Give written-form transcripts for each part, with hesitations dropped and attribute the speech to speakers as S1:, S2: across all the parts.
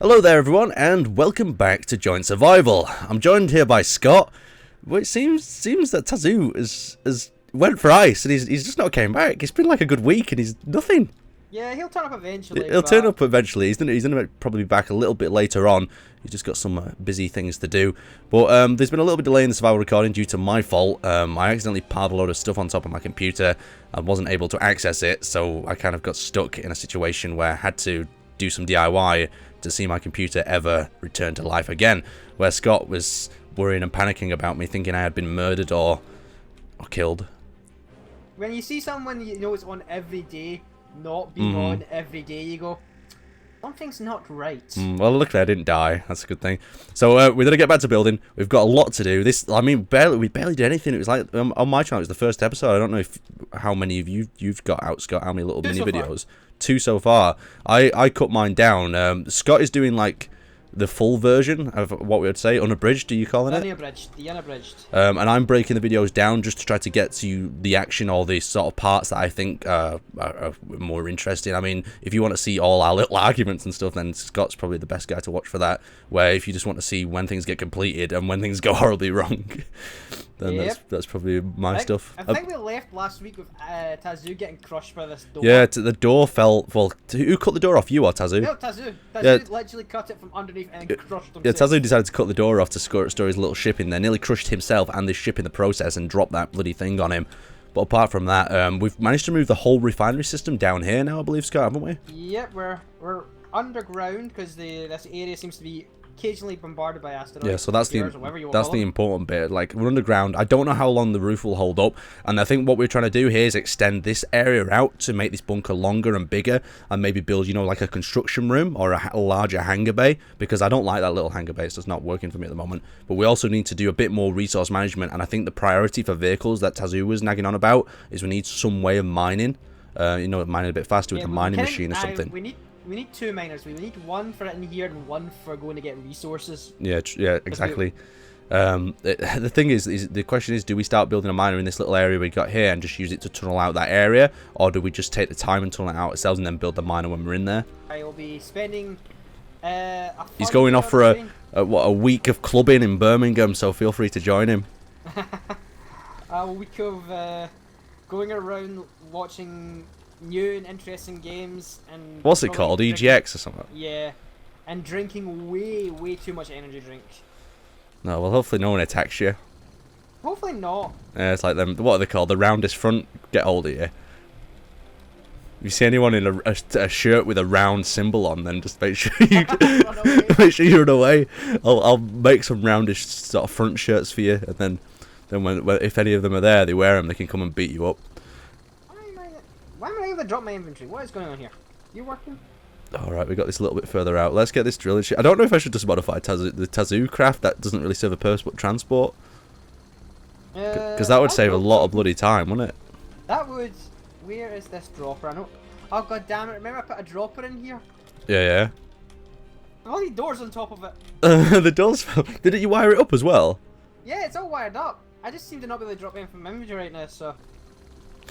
S1: Hello there everyone, and welcome back to Joint Survival. I'm joined here by Scott. Well, it seems that Tazoo has went for ice, and he's just not came back. It's been like a good week, and he's nothing.
S2: Yeah, he'll turn up eventually.
S1: He'll turn up eventually. He's gonna probably be back a little bit later on. He's just got some busy things to do. But there's been a little bit of delay in the survival recording due to my fault. I accidentally piled a load of stuff on top of my computer. I wasn't able to access it, so I kind of got stuck in a situation where I had to do some DIY to see my computer ever return to life again, where Scott was worrying and panicking about me, thinking I had been murdered or killed.
S2: When you see someone you know is on every day, not being on every day, you go, something's not right.
S1: Well, luckily I didn't die. That's a good thing. So we're gonna get back to building. We've got a lot to do. We barely did anything. It was like on my channel, it was the first episode. I don't know how many of you've got out, Scott. How many little mini videos? 2 so far. I cut mine down. Scott is doing like the full version of what we would say unabridged. Do you call it?
S2: The unabridged.
S1: And I'm breaking the videos down just to try to get to the action or the sort of parts that I think are more interesting. I mean, if you want to see all our little arguments and stuff, then Scott's probably the best guy to watch for that. Where if you just want to see when things get completed and when things go horribly wrong, then that's probably my stuff.
S2: I think we left last week with Tazoo getting crushed by this door.
S1: Yeah, the door fell. Well, who cut the door off? You or Tazoo?
S2: No, Tazoo. Tazoo literally cut it from underneath and crushed himself.
S1: Yeah, Tazo decided to cut the door off to store his little ship in there. Nearly crushed himself and this ship in the process and dropped that bloody thing on him. But apart from that, we've managed to move the whole refinery system down here now, I believe, Scott, haven't we?
S2: Yep, we're underground because this area seems to be occasionally bombarded by asteroids.
S1: Yeah, so that's the important bit. Like, we're underground. I don't know how long the roof will hold up, and I think what we're trying to do here is extend this area out to make this bunker longer and bigger, and maybe build, you know, like a construction room or a larger hangar bay, because I don't like that little hangar bay. It's just not working for me at the moment. But we also need to do a bit more resource management, and I think the priority for vehicles that Tazoo was nagging on about is we need some way of mining. You know, mining a bit faster with a mining machine or something.
S2: We need 2 miners. We need one for in here and one for going to get resources.
S1: Yeah, exactly. The thing is, the question is, do we start building a miner in this little area we got here and just use it to tunnel out that area, or do we just take the time and tunnel it out ourselves and then build the miner when we're in there?
S2: I will be spending.
S1: He's going off for a week of clubbing in Birmingham, so feel free to join him.
S2: A week of going around watching new and interesting games and
S1: what's it called, EGX or something?
S2: Yeah, and drinking way too much energy drink.
S1: No, well, hopefully no one attacks you.
S2: Hopefully not.
S1: Yeah, it's like them. What are they called? The roundest front. Get hold of you. If you see anyone in a shirt with a round symbol on, then just make sure you make sure you run away. I'll make some roundish sort of front shirts for you, and then when if any of them are there, they wear them. They can come and beat you up.
S2: Why am I able to drop my inventory? What is going on here? You working?
S1: Alright, we got this a little bit further out. Let's get this drilling shit. I don't know if I should just modify the Tazoo craft. That doesn't really serve a purpose but transport. Because that would save a lot of bloody time, wouldn't it?
S2: That would. Where is this dropper? I know. Oh, god damn it. Remember I put a dropper in here?
S1: Yeah.
S2: All the doors on top of it.
S1: The doors fell. Didn't you wire it up as well?
S2: Yeah, it's all wired up. I just seem to not be able to drop in from my inventory right now, so.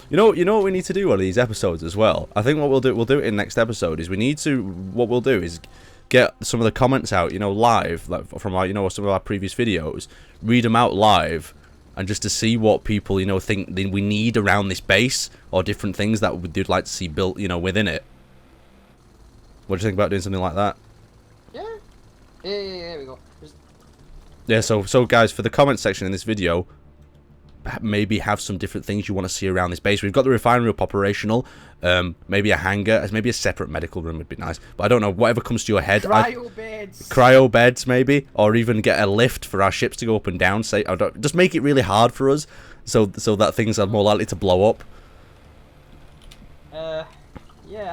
S1: You know what we need to do on these episodes as well? I think what we'll do it in next episode, is what we'll do is get some of the comments out, you know, live, like from our, you know, some of our previous videos, read them out live, and just to see what people, you know, think we need around this base, or different things that we'd like to see built, you know, within it. What do you think about doing something like that?
S2: Yeah, there we go.
S1: Yeah, so guys, for the comment section in this video, maybe have some different things you want to see around this base. We've got the refinery up operational, maybe a hangar, maybe a separate medical room would be nice, but I don't know, whatever comes to your head. Cryo beds maybe, or even get a lift for our ships to go up and down. Just make it really hard for us, so that things are more likely to blow up.
S2: Yeah,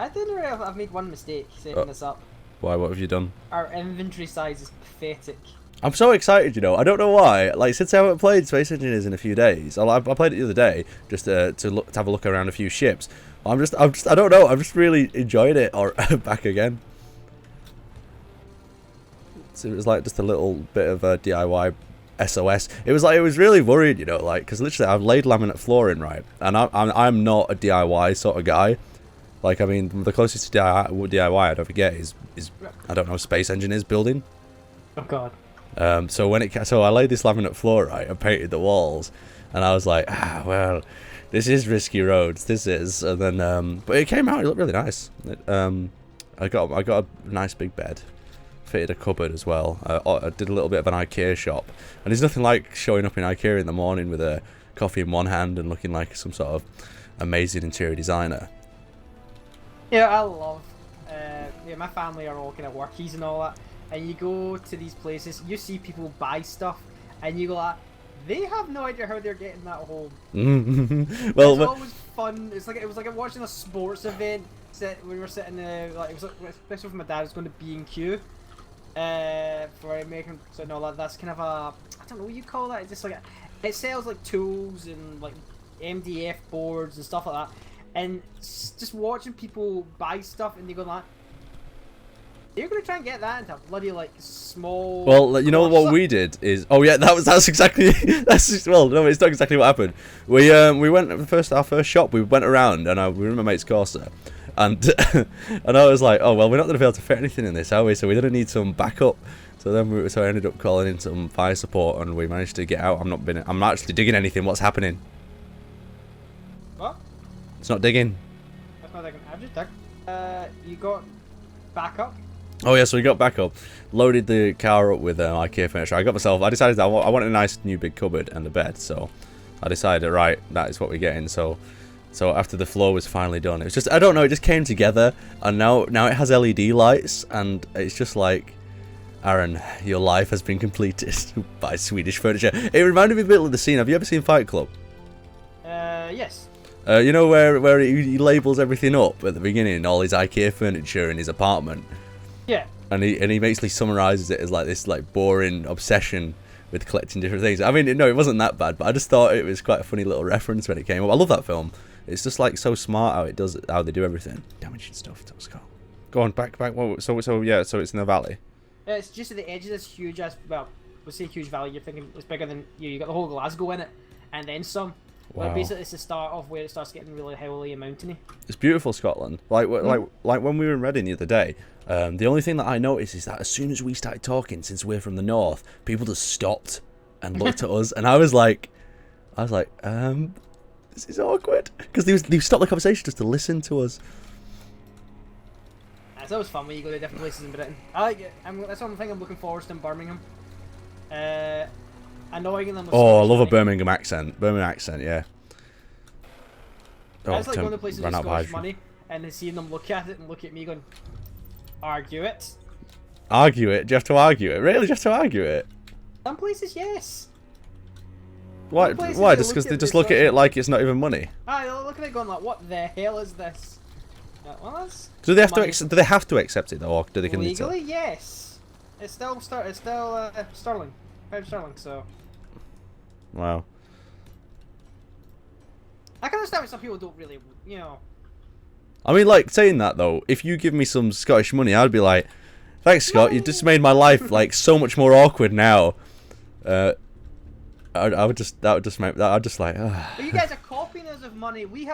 S2: I didn't really. I've made one mistake setting this up.
S1: Why? What have you done?
S2: Our inventory size is pathetic.
S1: I'm so excited, you know. I don't know why. Like, since I haven't played Space Engineers in a few days, I played it the other day just to have a look around a few ships. I don't know. I'm just really enjoying it. Or back again. So it was like just a little bit of a DIY SOS. It was really worried, you know, like, because literally I've laid laminate flooring, right, and I'm not a DIY sort of guy. Like, I mean, the closest to DIY I'd ever get is I don't know, Space Engineers building.
S2: Oh god.
S1: So I laid this laminate floor, right, and painted the walls, and I was like, well, this is risky roads, this is, and then but it came out, it looked really nice. I got a nice big bed, fitted a cupboard as well. I did a little bit of an IKEA shop, and there's nothing like showing up in IKEA in the morning with a coffee in one hand and looking like some sort of amazing interior designer.
S2: Yeah, I love. My family are all kind of workies and all that, and you go to these places, you see people buy stuff, and you go like, they have no idea how they're getting that home.
S1: Well,
S2: it's always fun. It was like watching a sports event. We were sitting like, it was like, especially when my dad was going to B&Q for American. So no, that's kind of I don't know what you call that. It's just like it sells like tools and like MDF boards and stuff like that. And just watching people buy stuff and they go like, you're gonna try and get that into a bloody like small.
S1: Well, you know what we did is, oh yeah, that's exactly well, no, it's not exactly what happened. We went our first shop. We went around and we were in my mate's Corsa, and and I was like, oh well, we're not gonna be able to fit anything in this, are we? So we're gonna need some backup. So then I ended up calling in some fire support, and we managed to get out. I'm not actually digging anything. What's happening?
S2: What?
S1: It's not digging.
S2: That's not digging. I've just dug. You got backup.
S1: Oh yeah, so we got back up, loaded the car up with IKEA furniture. I decided that I wanted a nice new big cupboard and a bed, so I decided, right, that is what we're getting. So after the floor was finally done, it was just, I don't know, it just came together, and now it has LED lights, and it's just like, Aaron, your life has been completed by Swedish furniture. It reminded me a bit of the scene. Have you ever seen Fight Club?
S2: Yes.
S1: You know where he labels everything up at the beginning, all his IKEA furniture in his apartment.
S2: Yeah.
S1: And he basically summarizes it as like this like boring obsession with collecting different things. I mean, no, it wasn't that bad, but I just thought it was quite a funny little reference when it came up. I love that film. It's just like so smart how they do everything. Damaging stuff. That was cool. Go on, back. Whoa, so yeah, so it's in the valley.
S2: It's just at the edge of this huge ass. Well, we'll say huge valley. You're thinking it's bigger than you. You got the whole Glasgow in it, and then some.
S1: Wow.
S2: But basically, it's the start of where it starts getting really heavily and mountainy.
S1: It's beautiful, Scotland. Like when we were in Reading the other day, the only thing that I noticed is that as soon as we started talking, since we're from the north, people just stopped and looked at us, and I was like, this is awkward, because they stopped the conversation just to listen to us.
S2: It's always fun when you go to different places in Britain. I like it. That's one thing I'm looking forward to in Birmingham. Annoying them with
S1: Oh, I love a
S2: money.
S1: Birmingham accent. Birmingham accent, yeah.
S2: I just like going to places with
S1: ran out of
S2: Scottish
S1: hydrogen.
S2: money and then seeing them look at it and look at me going, argue it.
S1: Argue it? Do you have to argue it? Really? Do you have to argue it?
S2: Some places, yes.
S1: Why?
S2: Some places
S1: Why?
S2: they
S1: Just because
S2: look
S1: they
S2: at
S1: just
S2: the
S1: look at it like it's not even money?
S2: They'll look at it going like, what the hell is this? Well, that's
S1: Do they have
S2: money.
S1: to? Do they have to accept it though, or do they? Can
S2: Legally, yes. It's still sterling, pound sterling. So
S1: Wow.
S2: I can understand why some people don't really, you know.
S1: I mean, like, saying that though, if you give me some Scottish money, I'd be like, thanks, Scott. You just made my life like so much more awkward now. I'd just make that. I'd just like.
S2: But you guys are copying us of money. We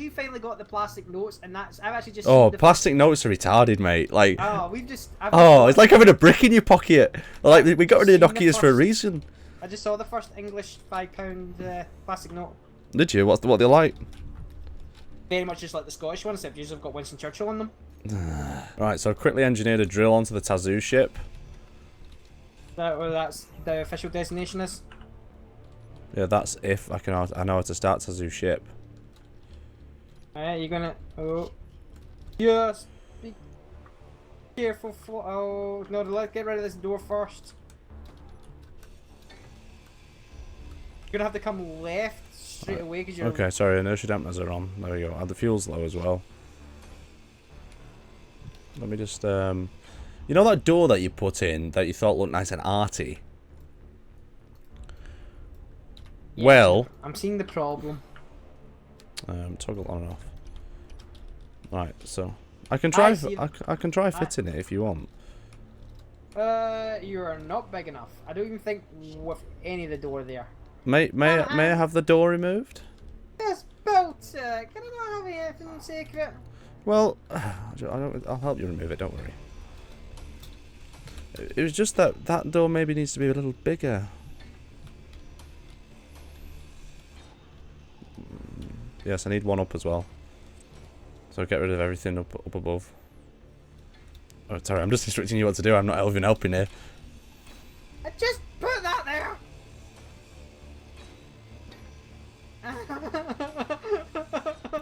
S2: finally got the plastic notes, and I've actually just.
S1: Oh,
S2: seen the
S1: plastic notes are retarded, mate. Like.
S2: Oh,
S1: It's like having a brick in your pocket. Like we got rid of Nokias for a reason.
S2: I just saw the first English £5 plastic note.
S1: Did you? What they like?
S2: Very much just like the Scottish ones, except usually have got Winston Churchill on them.
S1: Right, so I quickly engineered a drill onto the Tazoo ship.
S2: That's the official destination is.
S1: Yeah, that's if I know how to start Tazoo ship.
S2: Alright, you're gonna. Oh. Yes! Be careful. Oh, no, let's get rid of this door first. You're gonna have to come left straight away because you're.
S1: Okay, sorry, inertia dampeners are on. There we go. And the fuel's low as well. Let me just, you know that door that you put in that you thought looked nice and arty?
S2: Yeah,
S1: Well...
S2: I'm seeing the problem.
S1: Toggle on and off. Right, so... I can try
S2: I
S1: fitting it if you want.
S2: You are not big enough. I don't even think with any of the door there.
S1: May I have the door removed?
S2: Yes, built. Can I not have it for the sake of it?
S1: Well, I'll help you remove it, don't worry. It was just that that door maybe needs to be a little bigger. Yes, I need one up as well. So get rid of everything up above. Oh, sorry, I'm just instructing you what to do. I'm not even helping here.
S2: I just put that there!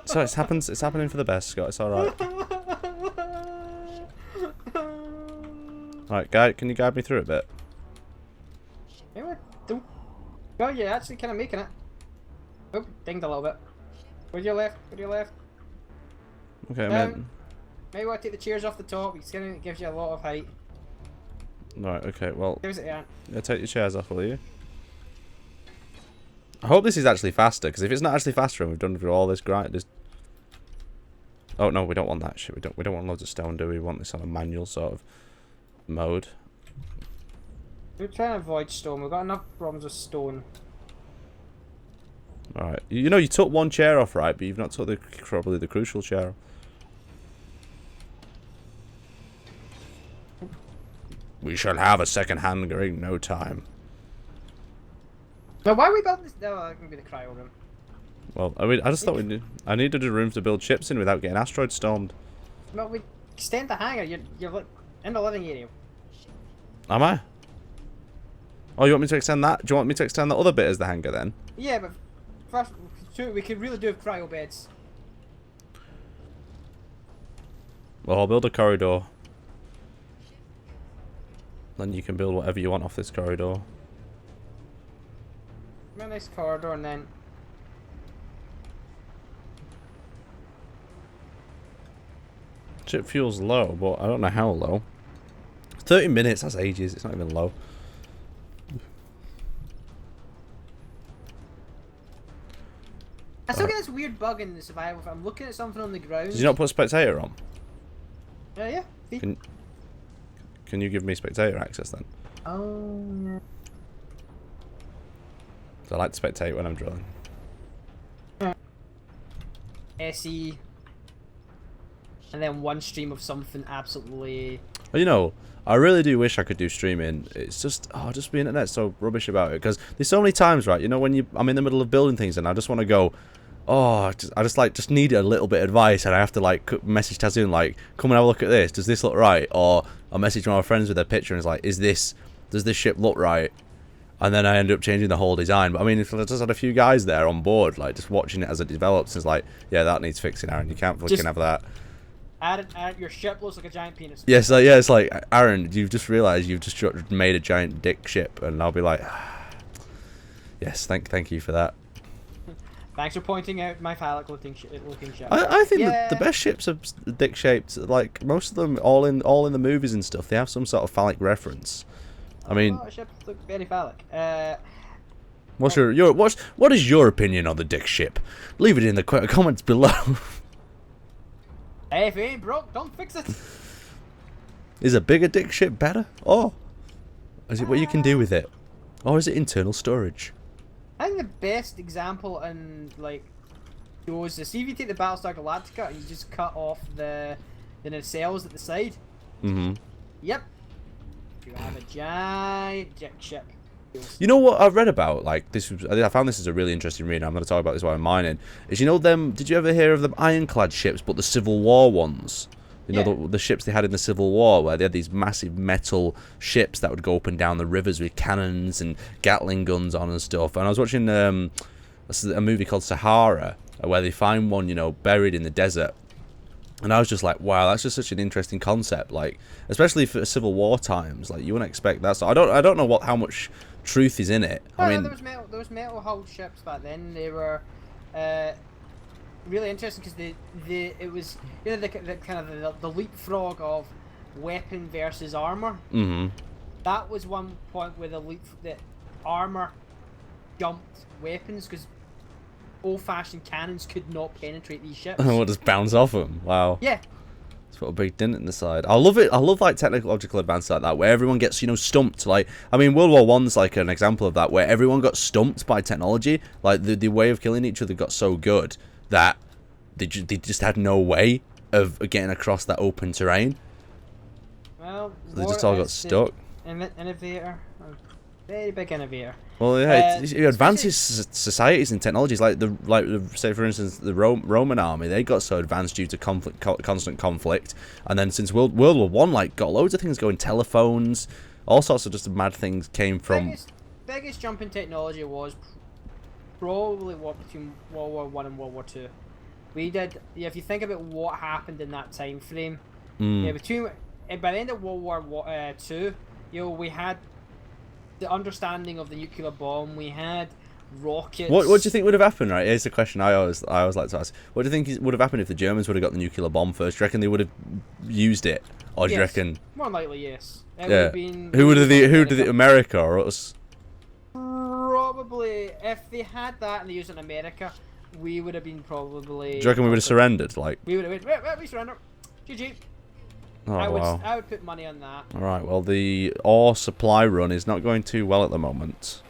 S1: So it's happening for the best, Scott. It's alright. Alright, guide, can you guide me through a bit?
S2: Anyway, don't. Oh, you're actually kind of making it. Oh, dinged a little bit. Where's your left? Where's your left?
S1: Okay, man.
S2: Maybe want to take the chairs off the top. It gives you a lot of height.
S1: Right, okay, well.
S2: Gives it, yeah.
S1: Take your chairs off, will you? I hope this is actually faster, because if it's not actually faster and we've done through all this grind, oh no, we don't want that shit. We don't want loads of stone, do we? We want this on a manual sort of mode.
S2: We're trying to avoid stone. We've got enough problems with stone.
S1: Alright. You know, you took one chair off, right? But you've not took probably the crucial chair off. We shall have a second hangar in no time.
S2: Now, why are we building this? No, that can be the cryo room.
S1: Well, I just thought we knew. I needed a room to build ships in without getting asteroid stormed.
S2: Well, we extend the hangar. You're like in the living area.
S1: Am I? Oh, you want me to extend that? Do you want me to extend that other bit as the hangar then?
S2: Yeah, but first, we could really do with cryo beds.
S1: Well, I'll build a corridor. Then you can build whatever you want off this corridor.
S2: A nice corridor, and then
S1: ship fuel's low, but I don't know how low. 30 minutes, that's ages. It's not even low.
S2: I still get this weird bug in the survival. If I'm looking at something on the ground.
S1: Did you not put spectator on?
S2: Yeah. See?
S1: Can you give me spectator access then?
S2: Oh, yeah.
S1: I like to spectate when I'm drilling.
S2: SE. And then one stream of something absolutely.
S1: Well, you know, I really do wish I could do streaming. It's just, just the internet's so rubbish about it. Because there's so many times, right? You know, when I'm in the middle of building things and I just want to go, I just need a little bit of advice, and I have to like message Tazoo and like, come and have a look at this. Does this look right? Or I'll message one of my friends with their picture and it's like, does this ship look right? And then I end up changing the whole design. But I mean, if I just had a few guys there on board, like just watching it as it develops, it's like, yeah, that needs fixing, Aaron. You can't fucking have that.
S2: Aaron, your ship looks like a giant penis.
S1: Yes, yeah, it's like, Aaron, you've just realised you've just made a giant dick ship, and I'll be like, yes, thank you for that.
S2: Thanks for pointing out my phallic looking ship.
S1: I think the best ships are dick shaped. Like most of them, all in the movies and stuff, they have some sort of phallic reference. I mean,
S2: a lot of ships look very phallic.
S1: what is your opinion on the dick ship? Leave it in the comments below.
S2: Hey, if it ain't broke, don't fix it.
S1: Is a bigger dick ship better? Or is it what you can do with it? Or is it internal storage?
S2: I think the best example in like shows is, see if you take the Battlestar Galactica and you just cut off the nacelles at the side.
S1: Mm-hmm.
S2: Yep. You have a giant dick ship.
S1: You know what I've read about? Like this, I found this is a really interesting read. I'm going to talk about this while I'm mining. Is, you know, them? Did you ever hear of them ironclad ships, but the Civil War ones? You know, the ships they had in the Civil War, where they had these massive metal ships that would go up and down the rivers with cannons and Gatling guns on and stuff. And I was watching a movie called Sahara, where they find one, you know, buried in the desert. And I was just like, wow, that's just such an interesting concept. Like, especially for Civil War times, like you wouldn't expect that. So I don't know how much truth is in it.
S2: Well,
S1: I mean,
S2: there was metal hulled ships back then. They were really interesting because it was, you know, the kind of the leapfrog of weapon versus armor.
S1: Mm-hmm.
S2: That was one point where the armor jumped weapons because old-fashioned cannons could not penetrate these ships.
S1: What, just bounce off them? Wow.
S2: Yeah.
S1: It's got a big dent in the side. I love it. I love like technological advances like that, where everyone gets, you know, stumped. Like, I mean, World War One's like an example of that, where everyone got stumped by technology. Like the way of killing each other got so good that they just had no way. of getting across that open terrain.
S2: Well,
S1: They just all got stuck.
S2: Innovator, very big innovator.
S1: Well, yeah, it advances societies and technologies. Like say for instance, the Roman army, they got so advanced due to constant conflict, and then since World War One, like got loads of things going, telephones, all sorts of just mad things came from.
S2: Biggest jump in technology was probably between World War One and World War Two. We did, if you think about what happened in that time frame, by the end of World War Two, we had the understanding of the nuclear bomb. We had rockets.
S1: What do you think would have happened? Right, here's the question I always like to ask. What do you think would have happened if the Germans would have got the nuclear bomb first? Do you reckon they would have used it, or do you reckon?
S2: More likely, yes.
S1: Yeah. Who did it? America or us?
S2: Probably, if they had that and they used it in America, we would have been probably.
S1: Do you reckon we would have surrendered? Like
S2: we would have been. We surrender. GG.
S1: Oh,
S2: I would put money on that.
S1: All right. Well, the ore supply run is not going too well at the moment.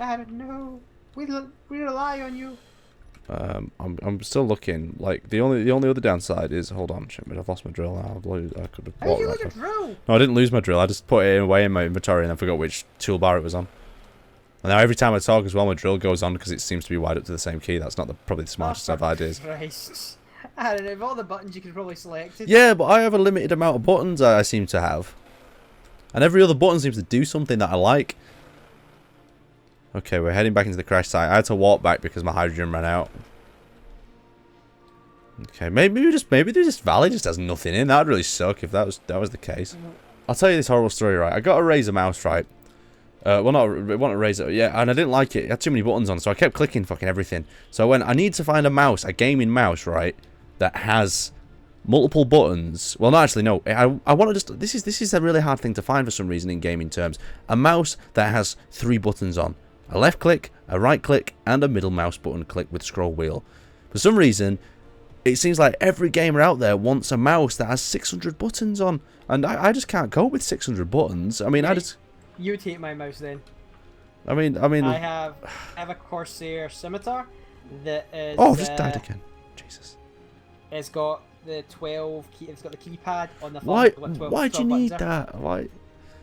S2: I don't know. We rely on you.
S1: I'm still looking. Like the only other downside is, hold on, shit, I've lost my drill now. I could have.
S2: How did you lose your drill?
S1: No, I didn't lose my drill. I just put it away in my inventory and I forgot which toolbar it was on. And now every time I talk as well, my drill goes on because it seems to be wired up to the same key. That's not probably the smartest of ideas.
S2: Christ. I don't know, of all the buttons you could probably select it.
S1: Yeah, but I have a limited amount of buttons I seem to have. And every other button seems to do something that I like. Okay, we're heading back into the crash site. I had to walk back because my hydrogen ran out. Okay, maybe this valley just has nothing in. That'd really suck if that was the case. I'll tell you this horrible story, right? I got a Razer mouse, right? Well, not a Razer, yeah, and I didn't like it. It had too many buttons on, so I kept clicking fucking everything. So when I need to find a mouse, a gaming mouse, right, that has multiple buttons. Well, no, actually, no. I want to just. This is a really hard thing to find for some reason in gaming terms. A mouse that has 3 buttons on: a left click, a right click, and a middle mouse button click with scroll wheel. For some reason, it seems like every gamer out there wants a mouse that has 600 buttons on, and I just can't cope with 600 buttons. I mean,
S2: You take my mouse then.
S1: I mean.
S2: I have a Corsair scimitar that is.
S1: Oh, I've just died again. Jesus.
S2: It's got the 12 key. It's got the keypad on the
S1: phone. Why'd you need that? Why?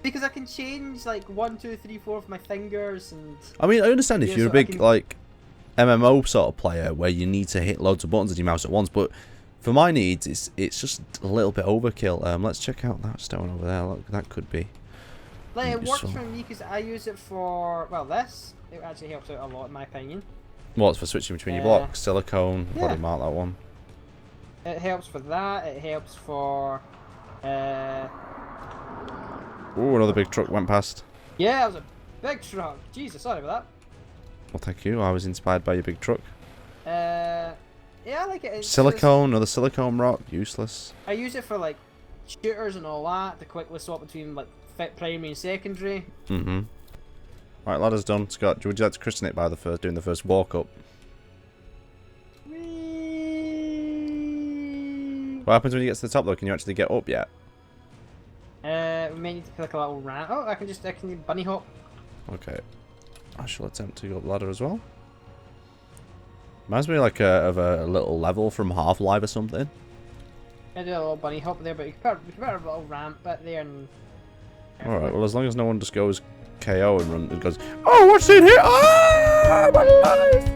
S2: Because I can change like 1, 2, 3, 4 of my fingers and.
S1: I mean, I understand if you're a big like MMO sort of player where you need to hit loads of buttons on your mouse at once, but for my needs, it's just a little bit overkill. Let's check out that stone over there. Look, that could be.
S2: Like, it works for me because I use it for, well, this. It actually helps out a lot in my opinion.
S1: Well, it's for switching between your blocks, silicone, probably mark that one.
S2: It helps for that, it helps for,
S1: Ooh, another big truck went past.
S2: Yeah, it was a big truck. Jesus, sorry about that.
S1: Well, thank you. I was inspired by your big truck.
S2: Yeah, I like it.
S1: Silicone, another silicone rock, useless.
S2: I use it for, like, shooters and all that, to quickly swap between, like, primary and secondary.
S1: Mm-hmm. Right, ladder's done. Scott, would you like to christen it by doing the first walk up?
S2: Whee!
S1: What happens when you get to the top though? Can you actually get up yet?
S2: We may need to click a little ramp. Oh, I can bunny hop.
S1: Okay. I shall attempt to go up the ladder as well. Reminds me like of a little level from Half-Life or something.
S2: I do a little bunny hop there, but you can put a little ramp back there and.
S1: Alright, well, as long as no one just goes KO and goes, oh, what's in here? Ah, my life!